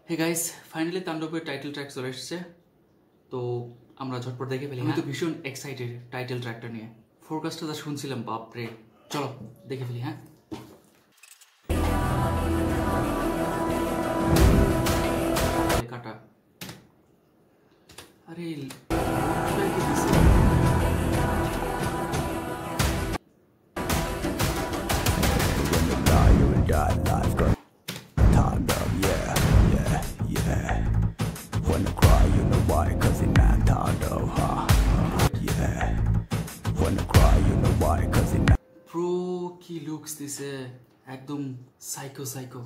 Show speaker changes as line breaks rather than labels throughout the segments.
হে guys, finally তাণ্ডবের title track চলে এসেছে। তো আমরা ঝটপট দেখে ফেলি। আমি তো ভীষণ এক্সাইটেড টাইটেল ট্র্যাকটা নিয়ে। ফোরকাস্টটা যা শুনছিলাম, বাপরে। চলো দেখে ফেলি। হ্যাঁ, কাটা। আরে প্রো কি লুকস দিছে, একদম সাইকো সাইকো।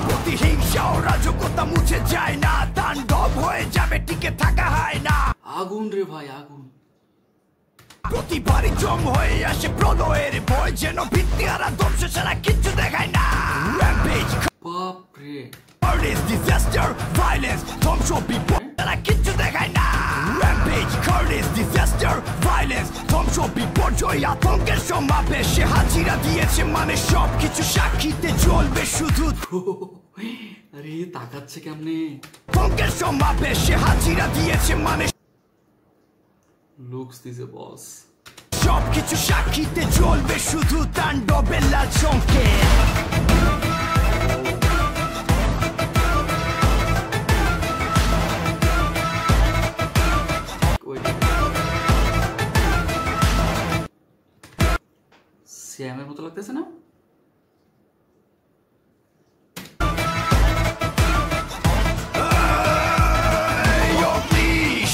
প্রতিহিংসা ও রাজকতা মুছে যায় না, তাণ্ডব হয়ে যাবে, টিকে থাকা হয় না।
আগুন রে ভাই, আগুন।
প্রতিবারই জম হয়ে আসে প্রলয়ের ভয়, যেন ভিত্তি হারা ধ্বংস ছাড়া কিচ্ছু দেখায় না। Rampage,
বাপরে,
carnage, disaster, violence, ধ্বংস বিপদ ছাড়া কিচ্ছু দেখায় না। Rampage, carnage, disaster, violence, ধ্বংস বিপর্যয়, আতঙ্কের সমাবেশে হাজিরা দিয়েছে, মানে সবকিছু সাক্ষীতে চলবে শুধু।
আরে তাকাচ্ছে কেমনে?
আতঙ্কের সমাবেশে হাজিরা দিয়েছে, মানে
লুকস দিছে বস।
সবকিছু সাক্ষীতে চলবে শুধু তাণ্ডবের লাল সংকেত।
শ্যামের মতো লাগতেছে না?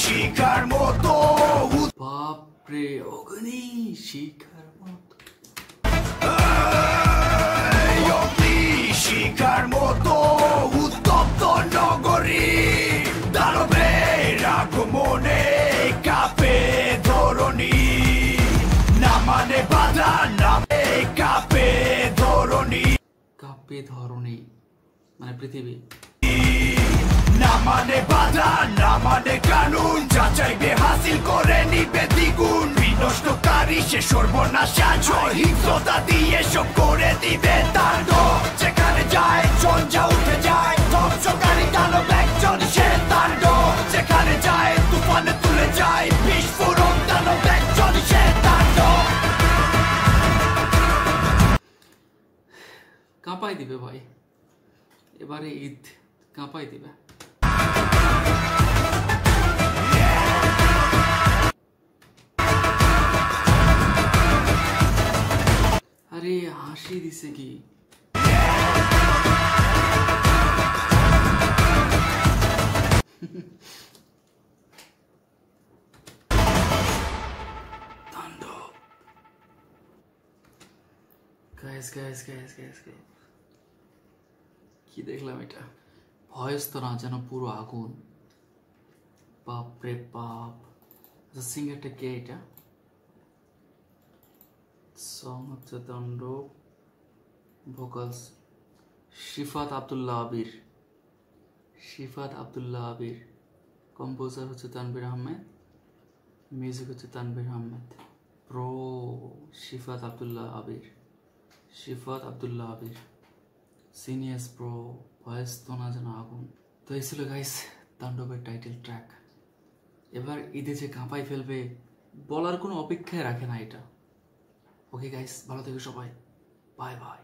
শিকার মতো,
বাপরে, অগ্নি শিখার মতো।
শিকার মতো উত্তপ্ত নগরী, দানবের আগমনে কাঁপে ধরণী, না মানে বাধা, নামে কাঁপে ধরণী।
কাঁপে ধরণী মানে পৃথিবী।
না মানে বাধা, না মানে কানুন, যা চাইবে হাসিল করে নিবে দ্বিগুণ। বিনষ্টকারী সে সর্বনাশা, হিংস্রতা দিয়ে সব করে দিবে তাণ্ডব। যেখানে যায় ঝঞ্ঝা উঠে যায়, ধ্বংসকারী দানব একজন সে তাণ্ডব। যেখানে যায় তুফানে তুলে যায়, বিস্ফোরক দানব একজন সে তাণ্ডব।
কাঁপাই দিবে ভাই, এবারে ঈদ কাঁপাই দিবে। আরে হাসি দিছে কি? তাণ্ডব। Guys guys guys guys guys, কি দেখলাম এটা? ভয়েস তো না, যেন পুরো আগুন। বাপরে বাপ। সিঙ্গারটা কে এটা? সং হচ্ছে তাণ্ডব, ভোকালস শিফাত আব্দুল্লাহ আবির। শিফাত আব্দুল্লাহ আবির। কম্পোজার হচ্ছে তানভীর আহমেদ, মিউজিক হচ্ছে তানভীর আহমেদ। প্রো শিফাত আব্দুল্লাহ আবির। শিফাত আব্দুল্লাহ আবির সিনিয়স প্রো। ভয়েস তো না, যেন আগুন। তো এই ছিল গাইস তাণ্ডবের টাইটেল ট্র্যাক। এবার ঈদে যে কাঁপাই ফেলবে বলার কোনো অপেক্ষায় রাখে না এটা। ওকে গাইস, ভালো থেকো সবাই, বাই বাই।